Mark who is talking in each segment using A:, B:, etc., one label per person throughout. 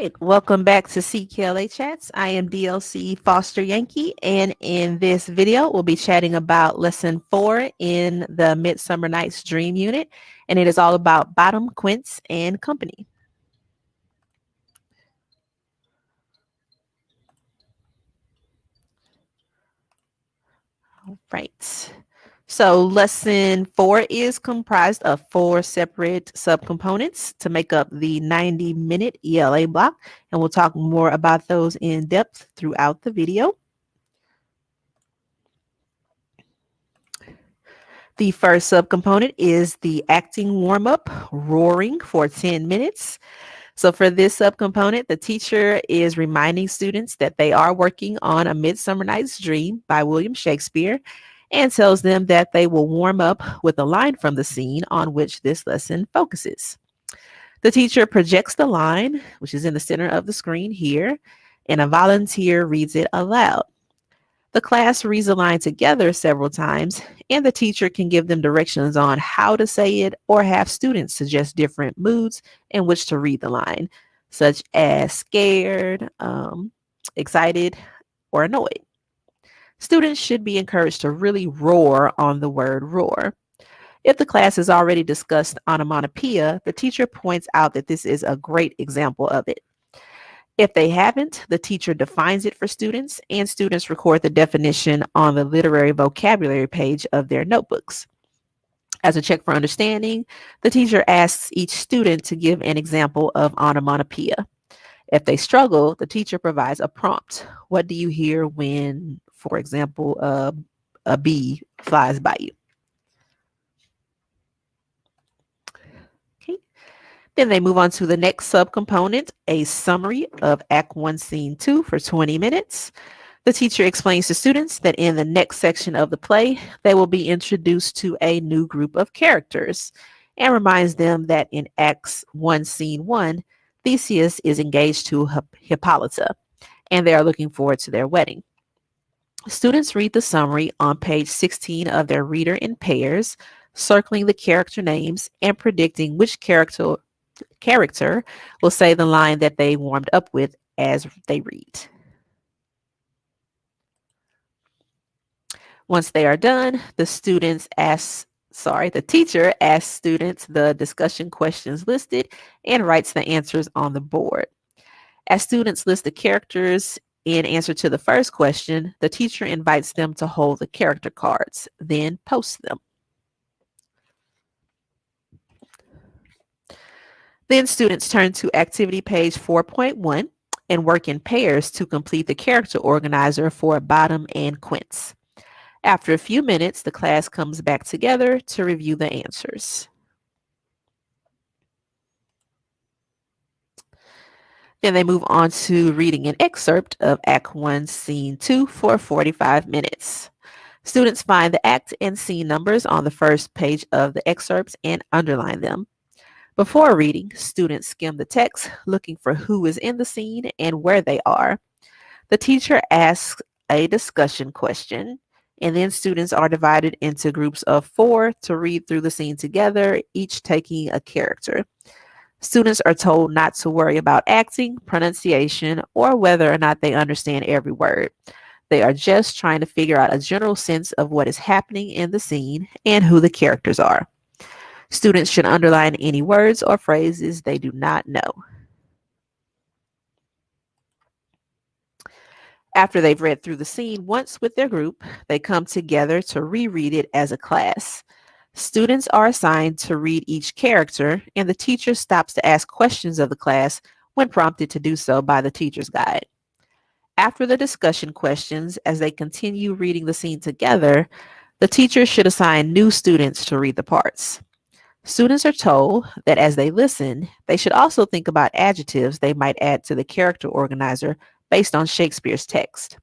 A: right, welcome back to CKLA Chats. I am DLC Foster-Yankey, and in this video, we'll be chatting about Lesson 4 in the Midsummer Night's Dream unit, and it is all about Bottom, Quince, and Company. All right. So lesson 4 is comprised of 4 separate subcomponents to make up the 90-minute ELA block, and we'll talk more about those in depth throughout the video. The first subcomponent is the acting warm-up, roaring for 10 minutes. So for this subcomponent, the teacher is reminding students that they are working on A Midsummer Night's Dream by William Shakespeare, and tells them that they will warm up with a line from the scene on which this lesson focuses. The teacher projects the line, which is in the center of the screen here, and a volunteer reads it aloud. The class reads the line together several times, and the teacher can give them directions on how to say it or have students suggest different moods in which to read the line, such as scared, excited, or annoyed. Students should be encouraged to really roar on the word roar. If the class has already discussed onomatopoeia, the teacher points out that this is a great example of it. If they haven't, the teacher defines it for students, and students record the definition on the literary vocabulary page of their notebooks. As a check for understanding, the teacher asks each student to give an example of onomatopoeia. If they struggle, the teacher provides a prompt. What do you hear when, for example, a bee flies by you? Okay. Then they move on to the next subcomponent, a summary of Act 1, Scene 2 for 20 minutes. The teacher explains to students that in the next section of the play, they will be introduced to a new group of characters, and reminds them that in Act 1, Scene 1, Theseus is engaged to Hippolyta, and they are looking forward to their wedding. Students read the summary on page 16 of their reader in pairs, circling the character names and predicting which character will say the line that they warmed up with as they read. Once they are done, the teacher asks students the discussion questions listed and writes the answers on the board. As students list the characters in answer to the first question, the teacher invites them to hold the character cards, then post them. Then students turn to activity page 4.1 and work in pairs to complete the character organizer for Bottom and Quince. After a few minutes, the class comes back together to review the answers. Then they move on to reading an excerpt of Act 1, Scene 2 for 45 minutes. Students find the act and scene numbers on the first page of the excerpts and underline them. Before reading, students skim the text, looking for who is in the scene and where they are. The teacher asks a discussion question, and then students are divided into groups of 4 to read through the scene together, each taking a character. Students are told not to worry about acting, pronunciation, or whether or not they understand every word. They are just trying to figure out a general sense of what is happening in the scene and who the characters are. Students should underline any words or phrases they do not know. After they've read through the scene once with their group, they come together to reread it as a class. Students are assigned to read each character, and the teacher stops to ask questions of the class when prompted to do so by the teacher's guide. After the discussion questions, as they continue reading the scene together, the teacher should assign new students to read the parts. Students are told that as they listen, they should also think about adjectives they might add to the character organizer based on Shakespeare's text.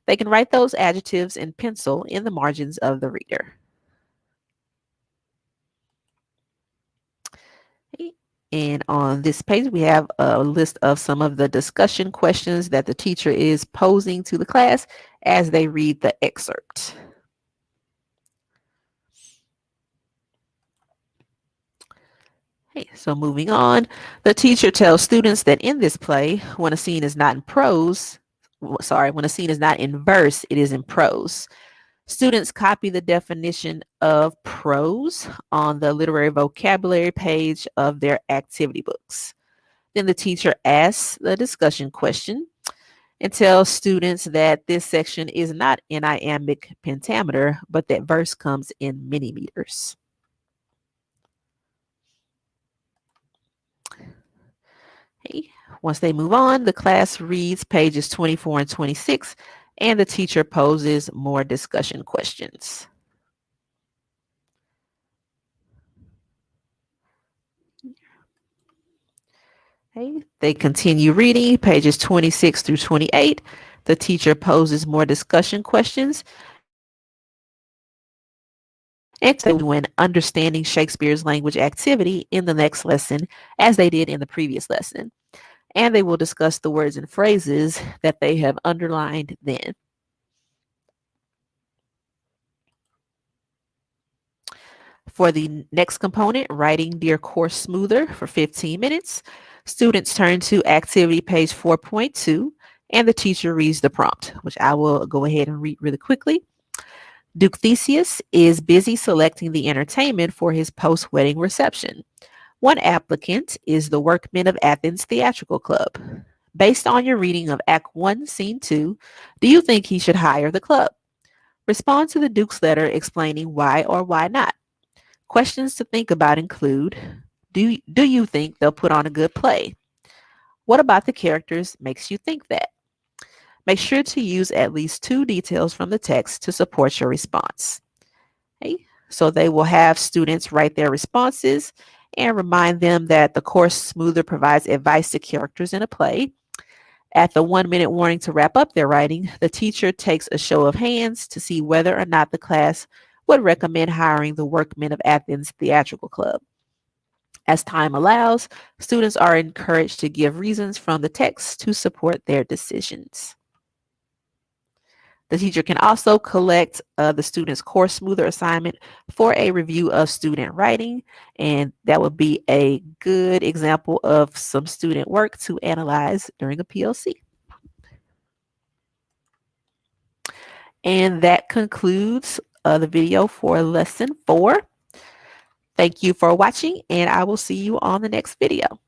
A: They can write those adjectives in pencil in the margins of the reader. And on this page, we have a list of some of the discussion questions that the teacher is posing to the class as they read the excerpt. Okay, so moving on, the teacher tells students that in this play, when a scene is not in prose, when a scene is not in verse, it is in prose. Students copy the definition of prose on the literary vocabulary page of their activity books. Then the teacher asks the discussion question and tells students that this section is not in iambic pentameter, but that verse comes in many meters. Okay. Once they move on, the class reads pages 24 and 26, and the teacher poses more discussion questions. Okay. They continue reading pages 26 through 28. The teacher poses more discussion questions and when understanding Shakespeare's language activity in the next lesson as they did in the previous lesson. And they will discuss the words and phrases that they have underlined then. For the next component, writing Dear Course Smoother for 15 minutes, students turn to activity page 4.2 and the teacher reads the prompt, which I will go ahead and read really quickly. Duke Theseus is busy selecting the entertainment for his post-wedding reception. One applicant is the Workmen of Athens Theatrical Club. Based on your reading of Act 1, Scene 2, do you think he should hire the club? Respond to the Duke's letter explaining why or why not. Questions to think about include, do you think they'll put on a good play? What about the characters makes you think that? Make sure to use at least 2 details from the text to support your response. Okay? So they will have students write their responses and remind them that the course smoother provides advice to characters in a play. At the 1-minute warning to wrap up their writing, the teacher takes a show of hands to see whether or not the class would recommend hiring the Workmen of Athens Theatrical Club. As time allows, students are encouraged to give reasons from the text to support their decisions. The teacher can also collect the student's course smoother assignment for a review of student writing, and that would be a good example of some student work to analyze during a PLC. And that concludes the video for lesson 4. Thank you for watching, and I will see you on the next video.